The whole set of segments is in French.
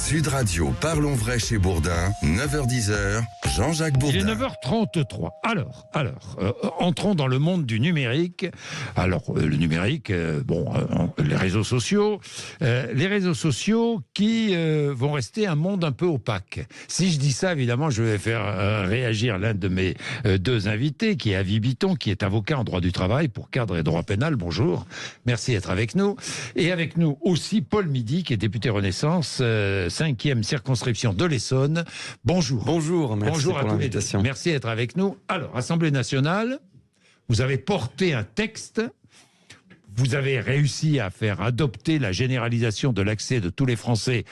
Sud Radio, parlons vrai chez Bourdin, 9h-10h, Jean-Jacques Bourdin. Il est 9h33. Alors, entrons dans le monde du numérique. Alors, le numérique, les réseaux sociaux. Les réseaux sociaux qui vont rester un monde un peu opaque. Si je dis ça, évidemment, je vais faire réagir l'un de mes deux invités, qui est Avi Bitton, qui est avocat en droit du travail pour cadre et droit pénal. Bonjour. Merci d'être avec nous. Et avec nous aussi Paul Midi, qui est député Renaissance, 5e circonscription de l'Essonne. Bonjour. Bonjour, merci Bonjour pour l'invitation. Merci d'être avec nous. Alors, Assemblée nationale, vous avez porté un texte. Vous avez réussi à faire adopter la généralisation de l'accès de tous les Français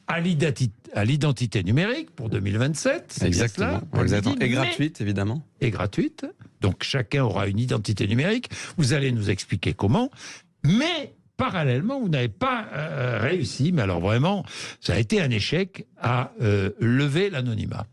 à l'identité numérique pour 2027. C'est exactement. Bien cela, Exactement. Et gratuite, évidemment. Et gratuite. Donc, chacun aura une identité numérique. Vous allez nous expliquer comment. Mais parallèlement, vous n'avez pas réussi, mais alors vraiment, ça a été un échec, à lever l'anonymat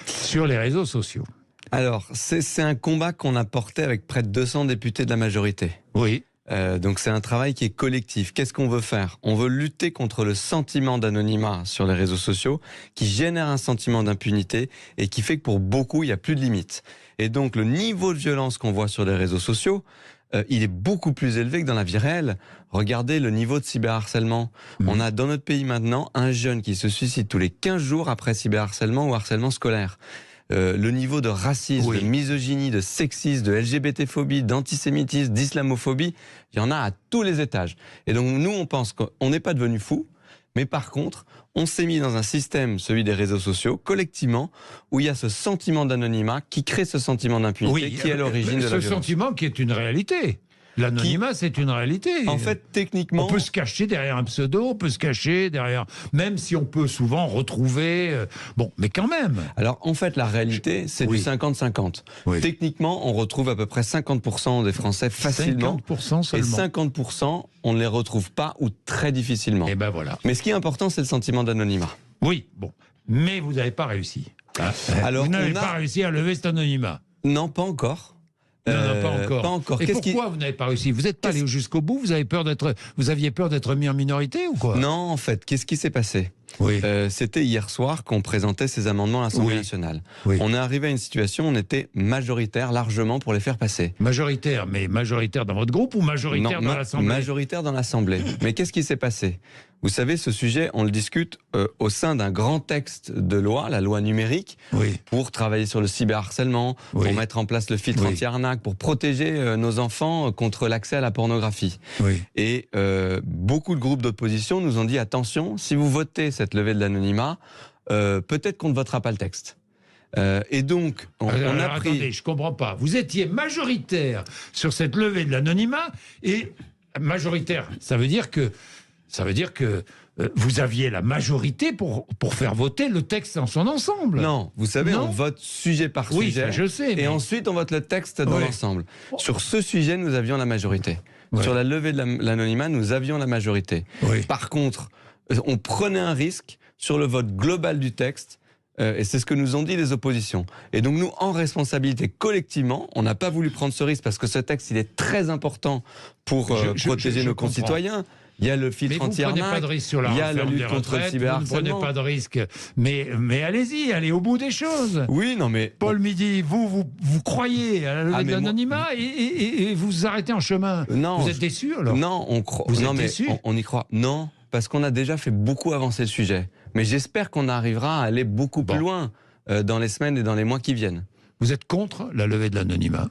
sur les réseaux sociaux. Alors, c'est un combat qu'on a porté avec près de 200 députés de la majorité. Oui. Donc c'est un travail qui est collectif. Qu'est-ce qu'on veut faire? On veut lutter contre le sentiment d'anonymat sur les réseaux sociaux qui génère un sentiment d'impunité et qui fait que pour beaucoup, il n'y a plus de limites. Et donc le niveau de violence qu'on voit sur les réseaux sociaux, il est beaucoup plus élevé que dans la vie réelle. Regardez le niveau de cyberharcèlement. On a dans notre pays maintenant un jeune qui se suicide tous les 15 jours après cyberharcèlement ou harcèlement scolaire. Le niveau de racisme, de misogynie, de sexisme, de LGBT-phobie, d'antisémitisme, d'islamophobie, il y en a à tous les étages. Et donc nous, on pense qu'on n'est pas devenu fou, mais par contre, on s'est mis dans un système, celui des réseaux sociaux, collectivement, où il y a ce sentiment d'anonymat qui crée ce sentiment d'impunité qui est à l'origine de la violence. Ce sentiment qui est une réalité. L'anonymat, c'est une réalité. En fait, techniquement... On peut se cacher derrière un pseudo, on peut se cacher derrière... Même si on peut souvent retrouver... Bon, mais quand même. Alors, en fait, la réalité, c'est du 50-50. Oui. Techniquement, on retrouve à peu près 50% des Français facilement. 50% seulement. Et 50%, on ne les retrouve pas ou très difficilement. Et ben voilà. Mais ce qui est important, c'est le sentiment d'anonymat. Oui, bon. Mais vous n'avez pas réussi. Alors, vous n'avez pas réussi à lever cet anonymat. Non, pas encore. Non, pas encore. Pas encore. Et pourquoi vous n'avez pas réussi? Vous n'êtes pas allé jusqu'au bout? Vous aviez peur d'être mis en minorité ou quoi? Non, en fait, qu'est-ce qui s'est passé? C'était hier soir qu'on présentait ces amendements à l'Assemblée nationale. On est arrivé à une situation où on était majoritaire largement pour les faire passer. Majoritaire, mais majoritaire dans votre groupe ou majoritaire dans l'Assemblée? Majoritaire dans l'Assemblée. Mais qu'est-ce qui s'est passé? Vous savez, ce sujet, on le discute au sein d'un grand texte de loi, la loi numérique, pour travailler sur le cyberharcèlement, pour mettre en place le filtre anti-arnaque, pour protéger nos enfants contre l'accès à la pornographie. Et beaucoup de groupes d'opposition nous ont dit, attention, si vous votez cette levée de l'anonymat, peut-être qu'on ne votera pas le texte. Et donc, on a pris... Attendez, je comprends pas. Vous étiez majoritaire sur cette levée de l'anonymat, et majoritaire, ça veut dire que vous aviez la majorité pour faire voter le texte en son ensemble. Non, vous savez, on vote sujet par sujet. Oui, ça, je sais. Et ensuite, on vote le texte dans l'ensemble. Sur ce sujet, nous avions la majorité. Sur la levée de l'anonymat, nous avions la majorité. Par contre, on prenait un risque sur le vote global du texte. Et c'est ce que nous ont dit les oppositions. Et donc nous, en responsabilité, collectivement, on n'a pas voulu prendre ce risque parce que ce texte, il est très important pour protéger nos concitoyens. Il y a le filtre anti-arnaque, il y a la lutte contre le cyberharcèlement. Vous ne prenez pas de risque, mais allez-y, allez au bout des choses. Oui, non mais... Paul Midi, vous croyez à la levée de l'anonymat et vous arrêtez en chemin. Non, vous êtes déçu alors? Non, on croit. Vous êtes déçu? On y croit. Non, parce qu'on a déjà fait beaucoup avancer le sujet. Mais j'espère qu'on arrivera à aller beaucoup plus loin dans les semaines et dans les mois qui viennent. Vous êtes contre la levée de l'anonymat?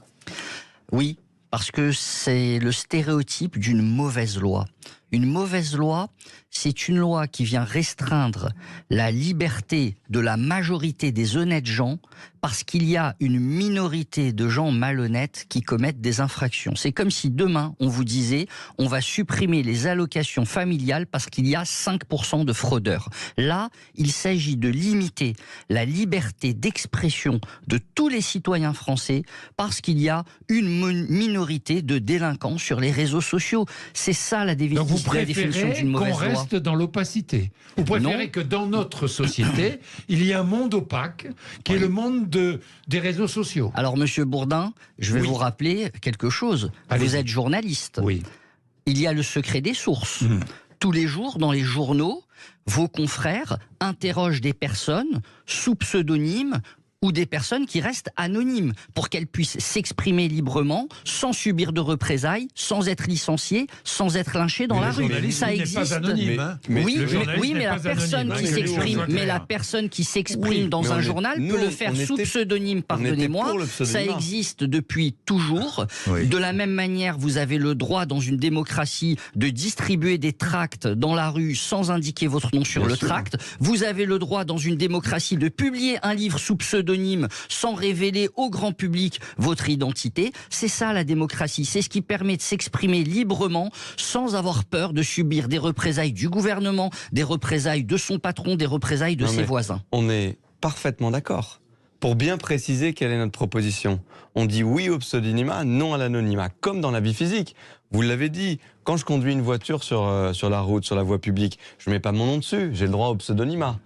Oui, parce que c'est le stéréotype d'une mauvaise loi. Une mauvaise loi, c'est une loi qui vient restreindre la liberté de la majorité des honnêtes gens parce qu'il y a une minorité de gens malhonnêtes qui commettent des infractions. C'est comme si demain, on vous disait on va supprimer les allocations familiales parce qu'il y a 5% de fraudeurs. Là, il s'agit de limiter la liberté d'expression de tous les citoyens français parce qu'il y a une minorité de délinquants sur les réseaux sociaux. C'est ça la définition. Donc vous préférez qu'on reste dans l'opacité? Vous préférez que dans notre société, il y ait un monde opaque qui est le monde des réseaux sociaux? Alors, monsieur Bourdin, je vais vous rappeler quelque chose. Vous êtes journaliste. Oui. Il y a le secret des sources. Tous les jours, dans les journaux, vos confrères interrogent des personnes sous pseudonyme ou des personnes qui restent anonymes pour qu'elles puissent s'exprimer librement sans subir de représailles, sans être licenciées, sans être lynchées dans la rue. Ça existe. Pas anonyme, Oui, mais la personne qui s'exprime, dans un journal peut le faire sous pseudonyme, pardonnez-moi. Ça existe depuis toujours. Oui. De la même manière, vous avez le droit dans une démocratie de distribuer des tracts dans la rue sans indiquer votre nom sur le tract. Vous avez le droit dans une démocratie de publier un livre sous pseudonyme sans révéler au grand public votre identité. C'est ça la démocratie, c'est ce qui permet de s'exprimer librement sans avoir peur de subir des représailles du gouvernement, des représailles de son patron, des représailles de ses voisins. On est parfaitement d'accord. Pour bien préciser quelle est notre proposition, on dit oui au pseudonymat, non à l'anonymat, comme dans la vie physique. Vous l'avez dit, quand je conduis une voiture sur la route, sur la voie publique, je ne mets pas mon nom dessus, j'ai le droit au pseudonymat.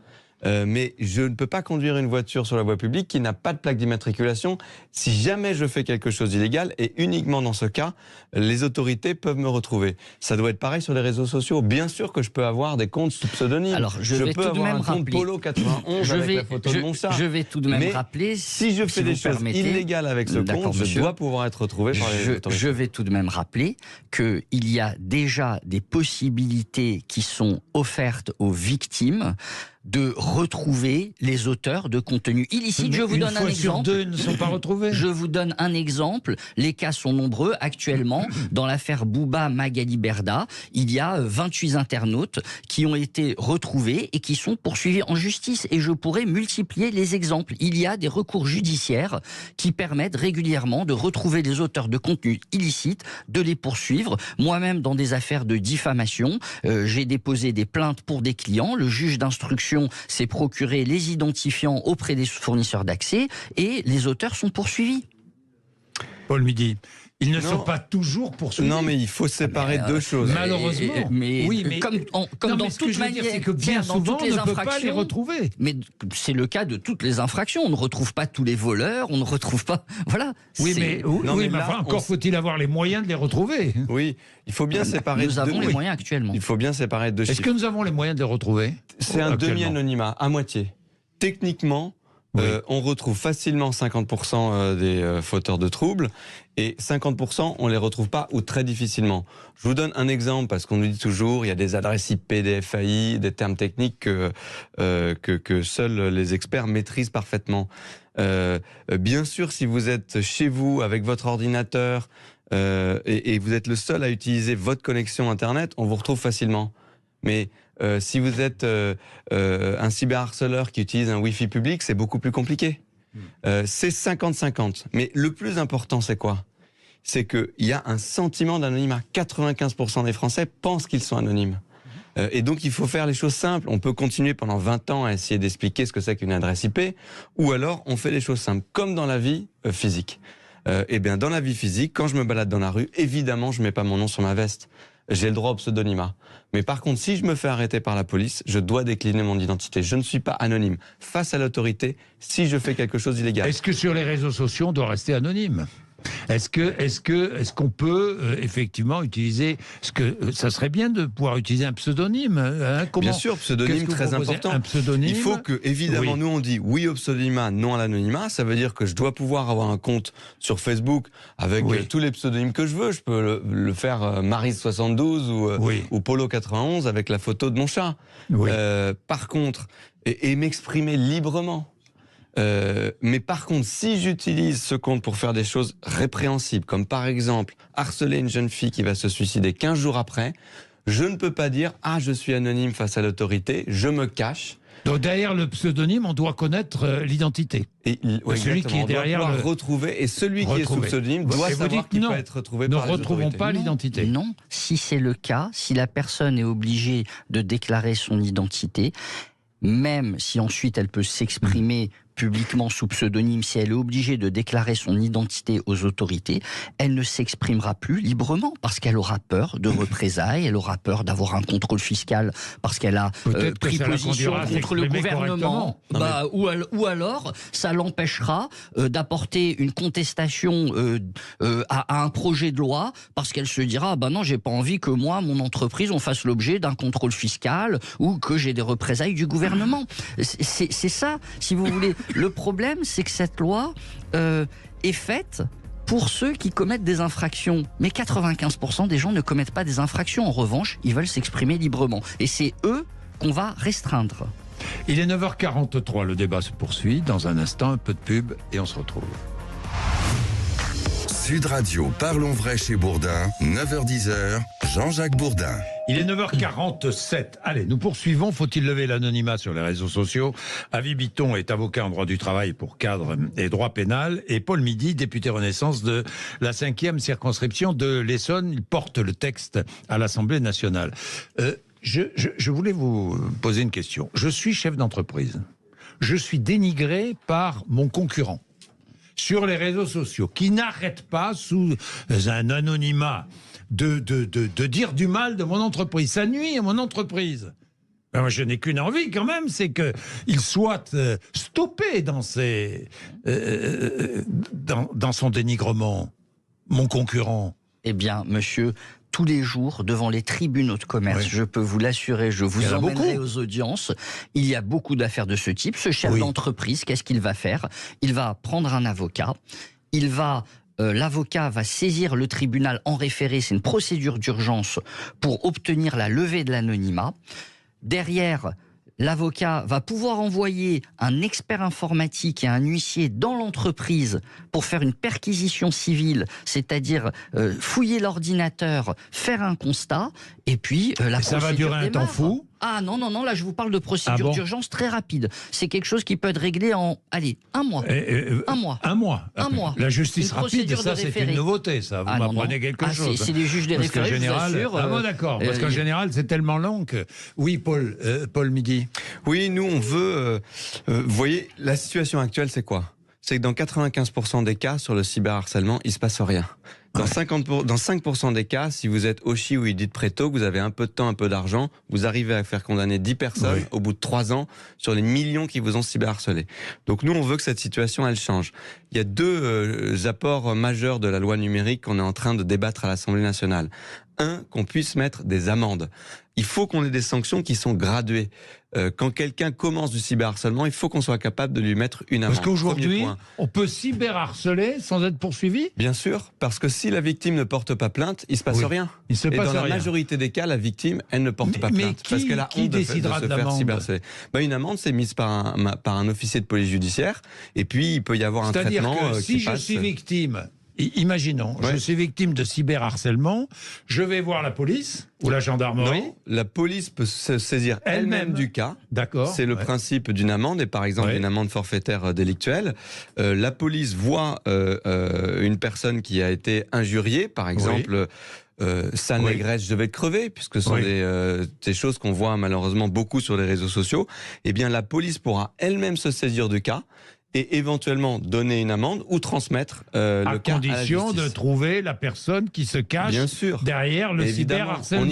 Mais je ne peux pas conduire une voiture sur la voie publique qui n'a pas de plaque d'immatriculation si jamais je fais quelque chose d'illégal, et uniquement dans ce cas, les autorités peuvent me retrouver. Ça doit être pareil sur les réseaux sociaux. Bien sûr que je peux avoir des comptes sous pseudonyme. Alors, je peux avoir un compte Polo 91 avec la photo de mon chat. Je vais tout de même rappeler... Si je fais des choses illégales avec ce compte, je dois pouvoir être retrouvé par les autorités. Je vais tout de même rappeler qu'il y a déjà des possibilités qui sont offertes aux victimes de retrouver les auteurs de contenus illicites. Je vous donne un exemple. Sur deux, ils ne sont pas retrouvés. Je vous donne un exemple. Les cas sont nombreux. Actuellement, dans l'affaire Bouba Magali Berda, il y a 28 internautes qui ont été retrouvés et qui sont poursuivis en justice. Et je pourrais multiplier les exemples. Il y a des recours judiciaires qui permettent régulièrement de retrouver les auteurs de contenus illicites, de les poursuivre. Moi-même, dans des affaires de diffamation, j'ai déposé des plaintes pour des clients. Le juge d'instruction s'est procuré les identifiants auprès des fournisseurs d'accès et les auteurs sont poursuivis. Paul Midi, ils ne sont pas toujours poursuivis. Non, mais il faut séparer deux choses. Malheureusement. Mais comme dans toute manière, c'est que bien souvent, on ne peut pas les retrouver. Mais c'est le cas de toutes les infractions. On ne retrouve pas tous les voleurs, on ne retrouve pas... Voilà. Mais encore faut-il avoir les moyens de les retrouver. Oui, il faut bien séparer... Nous avons les moyens actuellement. Il faut bien séparer deux chiffres. Est-ce que nous avons les moyens de les retrouver? C'est un demi-anonymat, à moitié. Techniquement... on retrouve facilement 50% des fauteurs de troubles et 50% on les retrouve pas ou très difficilement. Je vous donne un exemple parce qu'on nous dit toujours il y a des adresses IP, des FAI, des termes techniques que seuls les experts maîtrisent parfaitement. Bien sûr, si vous êtes chez vous avec votre ordinateur et vous êtes le seul à utiliser votre connexion Internet, on vous retrouve facilement. Mais si vous êtes un cyberharceleur qui utilise un Wi-Fi public, c'est beaucoup plus compliqué. C'est 50-50. Mais le plus important, c'est quoi? C'est qu'il y a un sentiment d'anonymat. 95% des Français pensent qu'ils sont anonymes. Et donc, il faut faire les choses simples. On peut continuer pendant 20 ans à essayer d'expliquer ce que c'est qu'une adresse IP, ou alors on fait les choses simples, comme dans la vie physique. Eh bien, dans la vie physique, quand je me balade dans la rue, évidemment, je ne mets pas mon nom sur ma veste. J'ai le droit au pseudonymat. Mais par contre, si je me fais arrêter par la police, je dois décliner mon identité. Je ne suis pas anonyme face à l'autorité si je fais quelque chose d'illégal. Est-ce que sur les réseaux sociaux, on doit rester anonyme ? Est-ce qu'on peut effectivement utiliser ça serait bien de pouvoir utiliser un pseudonyme, hein, Bien sûr, pseudonyme très important. Un pseudonyme. Il faut que, évidemment, nous on dit oui au pseudonymat, non à l'anonymat. Ça veut dire que je dois pouvoir avoir un compte sur Facebook avec tous les pseudonymes que je veux. Je peux le faire Maryse72 ou Polo91 avec la photo de mon chat. Par contre, et m'exprimer librement. Mais par contre, si j'utilise ce compte pour faire des choses répréhensibles, comme par exemple harceler une jeune fille qui va se suicider 15 jours après, je ne peux pas dire « Ah, je suis anonyme face à l'autorité, je me cache ». Donc derrière le pseudonyme, on doit connaître l'identité. Et celui qui est derrière le retrouver, et celui qui est sous pseudonyme doit savoir qu'il peut être retrouvé par les autorités. Ne retrouvons pas l'identité. Non, si c'est le cas, si la personne est obligée de déclarer son identité, même si ensuite elle peut s'exprimer publiquement sous pseudonyme, si elle est obligée de déclarer son identité aux autorités, elle ne s'exprimera plus librement parce qu'elle aura peur de représailles, elle aura peur d'avoir un contrôle fiscal parce qu'elle a pris position contre le gouvernement. Ou alors, ça l'empêchera d'apporter une contestation à un projet de loi parce qu'elle se dira non, j'ai pas envie que moi, mon entreprise, on fasse l'objet d'un contrôle fiscal ou que j'ai des représailles du gouvernement. C'est ça, si vous voulez. Le problème, c'est que cette loi est faite pour ceux qui commettent des infractions. Mais 95% des gens ne commettent pas des infractions. En revanche, ils veulent s'exprimer librement. Et c'est eux qu'on va restreindre. Il est 9h43, le débat se poursuit. Dans un instant, un peu de pub et on se retrouve. Sud Radio, parlons vrai chez Bourdin, 9h-10h, Jean-Jacques Bourdin. Il est 9h47. Allez, nous poursuivons. Faut-il lever l'anonymat sur les réseaux sociaux? Avi Bitton est avocat en droit du travail pour cadre et droit pénal. Et Paul Midi, député Renaissance de la 5e circonscription de l'Essonne. Il porte le texte à l'Assemblée nationale. Je voulais vous poser une question. Je suis chef d'entreprise. Je suis dénigré par mon concurrent sur les réseaux sociaux, qui n'arrête pas, sous un anonymat, de dire du mal de mon entreprise. Ça nuit à mon entreprise. Ben moi, je n'ai qu'une envie, quand même, c'est qu'il soit stoppé dans son dénigrement, mon concurrent. Eh bien, monsieur, tous les jours, devant les tribunaux de commerce, je peux vous l'assurer, je vous emmènerai aux audiences. Il y a beaucoup d'affaires de ce type. Ce chef d'entreprise, qu'est-ce qu'il va faire? Il va prendre un avocat, l'avocat va saisir le tribunal en référé, c'est une procédure d'urgence pour obtenir la levée de l'anonymat. Derrière, l'avocat va pouvoir envoyer un expert informatique et un huissier dans l'entreprise pour faire une perquisition civile, c'est-à-dire fouiller l'ordinateur, faire un constat, et puis la procédure ça va durer un temps fou. Ah non, là je vous parle de procédure d'urgence très rapide. C'est quelque chose qui peut être réglé en, un mois. Un mois. La justice rapide, ça c'est une nouveauté, ça. Vous m'apprenez quelque chose. C'est les juges des référés, je vous assure. Ah bon, d'accord, parce qu'en général c'est tellement long que... Oui, Paul Midi. Oui, nous on veut... vous voyez, la situation actuelle c'est quoi? C'est que dans 95% des cas sur le cyberharcèlement, il ne se passe rien. Dans 5% des cas, si vous êtes Oshi ou Edith Preto, que vous avez un peu de temps, un peu d'argent, vous arrivez à faire condamner 10 personnes au bout de 3 ans sur les millions qui vous ont cyberharcelé. Donc nous, on veut que cette situation, elle change. Il y a 2 apports majeurs de la loi numérique qu'on est en train de débattre à l'Assemblée nationale. Un, qu'on puisse mettre des amendes. Il faut qu'on ait des sanctions qui sont graduées. Quand quelqu'un commence du cyberharcèlement, il faut qu'on soit capable de lui mettre une amende. Parce qu'aujourd'hui, on peut cyberharceler sans être poursuivi? Bien sûr, parce que si la victime ne porte pas plainte, il ne se passe rien. Et dans la majorité des cas, la victime, elle ne porte pas plainte. Parce qu'elle a honte de se faire cyberharceler. Une amende, c'est mise par un officier de police judiciaire, et puis il peut y avoir un traitement. C'est-à-dire que si je suis victime... Imaginons, je suis victime de cyberharcèlement, je vais voir la police ou la gendarmerie. Non, la police peut se saisir elle-même du cas. D'accord. C'est le principe d'une amende, et par exemple une amende forfaitaire délictuelle. La police voit une personne qui a été injuriée, par exemple... sale négresse, je vais te crever, puisque ce sont des choses qu'on voit malheureusement beaucoup sur les réseaux sociaux. Eh bien, la police pourra elle-même se saisir du cas et éventuellement donner une amende ou transmettre le cas à la justice. À condition de trouver la personne qui se cache derrière le cyberharcèlement.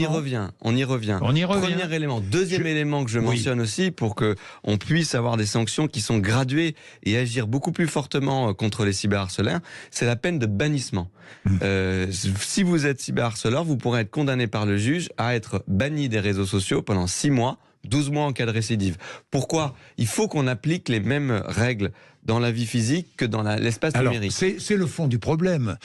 On y revient. Premier élément. Deuxième élément que je mentionne aussi, pour qu'on puisse avoir des sanctions qui sont graduées et agir beaucoup plus fortement contre les cyberharceleurs, c'est la peine de bannissement. Si vous êtes cyberharceleur, vous pourrez être condamné par le juge à être banni des réseaux sociaux pendant 6 mois, 12 mois en cas de récidive. Pourquoi? Il faut qu'on applique les mêmes règles dans la vie physique que dans l'espace numérique. C'est le fond du problème.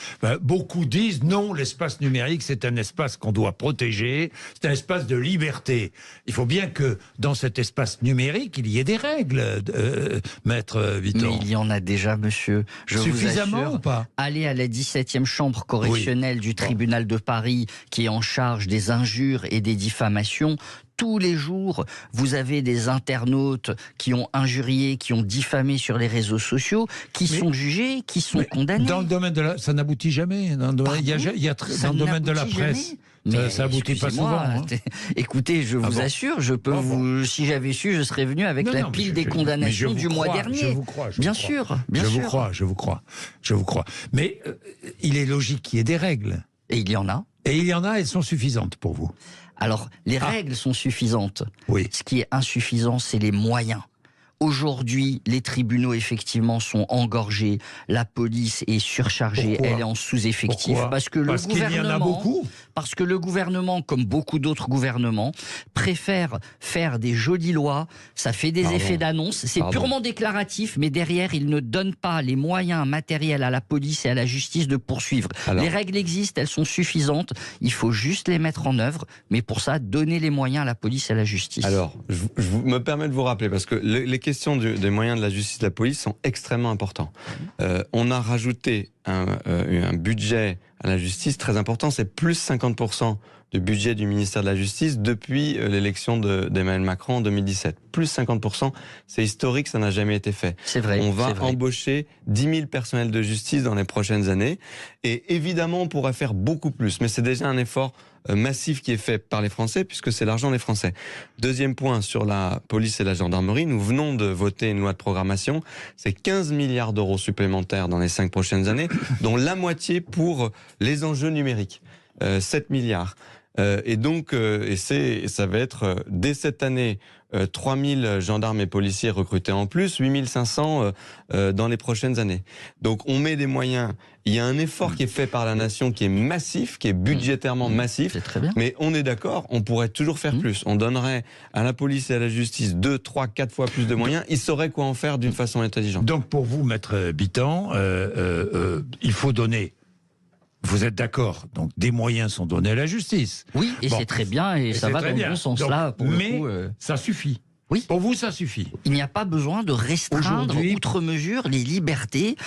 Beaucoup disent non, l'espace numérique, c'est un espace qu'on doit protéger, c'est un espace de liberté. Il faut bien que dans cet espace numérique, il y ait des règles, maître Bitton. Mais il y en a déjà, monsieur. Suffisamment vous assure, ou pas? Allez à la 17e chambre correctionnelle du tribunal de Paris, qui est en charge des injures et des diffamations. Tous les jours, vous avez des internautes qui ont injurié, qui ont diffamé sur les réseaux sociaux, qui sont jugés, qui sont condamnés. Dans le domaine de ça n'aboutit jamais. Dans le domaine de la presse. Mais ça aboutit pas excusez-moi, souvent. Hein. Écoutez, je vous bon assure, je peux si j'avais su, je serais venu avec la pile des condamnations du mois dernier. Je vous crois. Bien sûr, bien sûr. Je vous crois. Mais il est logique qu'il y ait des règles. Et il y en a. Et il y en a, elles sont suffisantes pour vous. Alors, les règles sont suffisantes. Oui. Ce qui est insuffisant, c'est les moyens. Aujourd'hui, les tribunaux, effectivement, sont engorgés. La police est surchargée. Pourquoi ? Elle est en sous-effectif. Pourquoi ? Parce que qu'il y en a beaucoup. Parce que le gouvernement, comme beaucoup d'autres gouvernements, préfère faire des jolies lois. Ça fait des effets d'annonce. C'est purement déclaratif, mais derrière, il ne donne pas les moyens matériels à la police et à la justice de poursuivre. Les règles existent, elles sont suffisantes. Il faut juste les mettre en œuvre. Mais pour ça, donner les moyens à la police et à la justice. Alors, je me permets de vous rappeler, parce que les questions des moyens de la justice et de la police sont extrêmement importants. On a rajouté un budget à la justice très important, c'est plus 50% du budget du ministère de la Justice depuis l'élection d'Emmanuel Macron en 2017. Plus 50%, c'est historique, ça n'a jamais été fait. C'est vrai. On va embaucher 10 000 personnels de justice dans les prochaines années. Et évidemment, on pourrait faire beaucoup plus. Mais c'est déjà un effort massif qui est fait par les Français, puisque c'est l'argent des Français. Deuxième point, sur la police et la gendarmerie, nous venons de voter une loi de programmation. C'est 15 milliards d'euros supplémentaires dans les 5 prochaines années, dont la moitié pour les enjeux numériques. 7 milliards. Et donc, ça va être dès cette année 3000 gendarmes et policiers recrutés en plus, 8500 dans les prochaines années. Donc on met des moyens. Il y a un effort qui est fait par la nation qui est massif, qui est budgétairement massif. C'est très bien. Mais on est d'accord, on pourrait toujours faire plus. On donnerait à la police et à la justice 2, 3, 4 fois plus de moyens. Ils sauraient quoi en faire d'une façon intelligente. Donc pour vous, Maître Bitan, il faut donner... Vous êtes d'accord? Donc des moyens sont donnés à la justice. Oui, et c'est très bien, et ça va dans le bon sens là. Mais ça suffit. Oui. Pour vous, ça suffit. Il n'y a pas besoin de restreindre outre mesure les libertés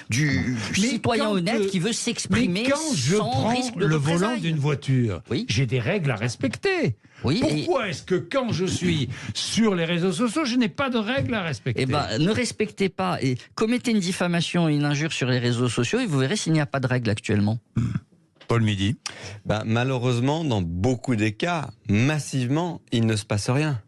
du citoyen honnête qui veut s'exprimer sans risque de représailles. le volant d'une voiture, oui, j'ai des règles à respecter. Oui, pourquoi est-ce que quand je suis sur les réseaux sociaux, je n'ai pas de règles à respecter? Eh ben, ne respectez pas et commettez une diffamation et une injure sur les réseaux sociaux et vous verrez s'il n'y a pas de règles actuellement. Paul Midi. Malheureusement, dans beaucoup des cas, massivement, il ne se passe rien.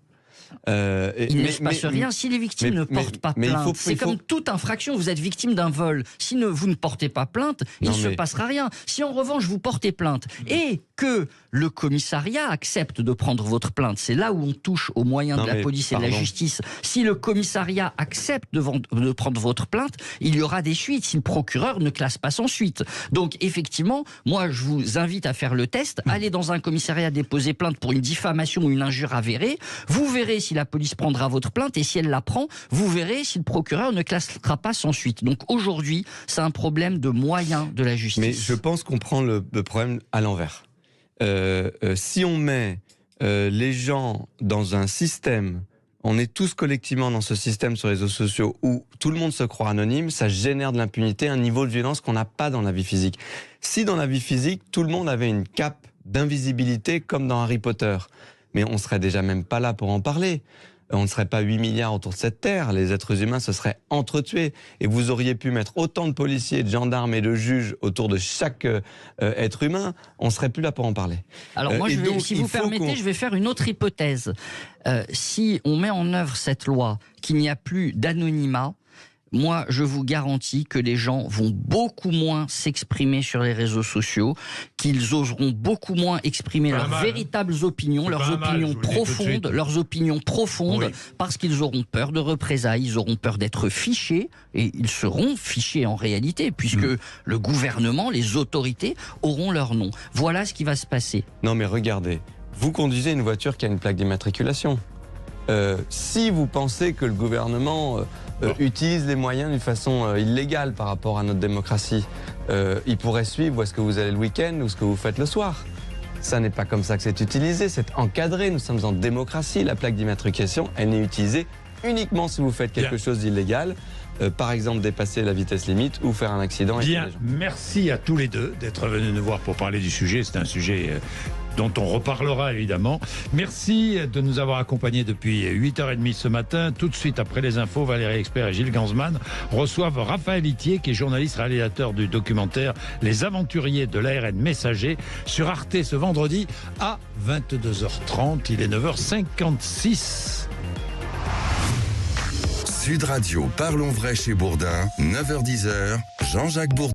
Il ne se passe rien si les victimes ne portent pas plainte. C'est comme toute infraction, vous êtes victime d'un vol. Si vous ne portez pas plainte, il ne se passera rien. Si en revanche vous portez plainte et que le commissariat accepte de prendre votre plainte, c'est là où on touche aux moyens de la police et de la justice. Si le commissariat accepte de prendre votre plainte, il y aura des suites si le procureur ne classe pas sans suite. Donc effectivement, moi je vous invite à faire le test, allez dans un commissariat déposer plainte pour une diffamation ou une injure avérée, vous verrez si la police prendra votre plainte et si elle la prend, vous verrez si le procureur ne classera pas sans suite. Donc aujourd'hui, c'est un problème de moyens de la justice. Mais je pense qu'on prend le problème à l'envers. Si on met les gens dans un système, on est tous collectivement dans ce système sur les réseaux sociaux où tout le monde se croit anonyme, ça génère de l'impunité, un niveau de violence qu'on n'a pas dans la vie physique. Si dans la vie physique, tout le monde avait une cape d'invisibilité comme dans Harry Potter, mais on serait déjà même pas là pour en parler. On ne serait pas 8 milliards autour de cette terre, les êtres humains se seraient entretués. Et vous auriez pu mettre autant de policiers, de gendarmes et de juges autour de chaque être humain, on ne serait plus là pour en parler. Alors moi, si vous permettez, je vais faire une autre hypothèse. Si on met en œuvre cette loi, qu'il n'y a plus d'anonymat, moi, je vous garantis que les gens vont beaucoup moins s'exprimer sur les réseaux sociaux, qu'ils oseront beaucoup moins exprimer leurs véritables opinions, leurs opinions profondes, parce qu'ils auront peur de représailles, ils auront peur d'être fichés, et ils seront fichés en réalité, puisque le gouvernement, les autorités auront leur nom. Voilà ce qui va se passer. Non mais regardez, vous conduisez une voiture qui a une plaque d'immatriculation. Si vous pensez que le gouvernement utilise les moyens d'une façon illégale par rapport à notre démocratie, il pourrait suivre où est-ce que vous allez le week-end ou ce que vous faites le soir. Ça n'est pas comme ça que c'est utilisé, c'est encadré. Nous sommes en démocratie. La plaque d'immatriculation, elle n'est utilisée uniquement si vous faites quelque chose d'illégal. Par exemple, dépasser la vitesse limite ou faire un accident. Bien, merci à tous les deux d'être venus nous voir pour parler du sujet. C'est un sujet dont on reparlera évidemment. Merci de nous avoir accompagnés depuis 8h30 ce matin. Tout de suite après les infos, Valérie Expert et Gilles Gansman reçoivent Raphaël Itier, qui est journaliste réalisateur du documentaire Les Aventuriers de l'ARN Messager sur Arte ce vendredi à 22h30. Il est 9h56. Sud Radio, parlons vrai chez Bourdin, 9h-10h, Jean-Jacques Bourdin.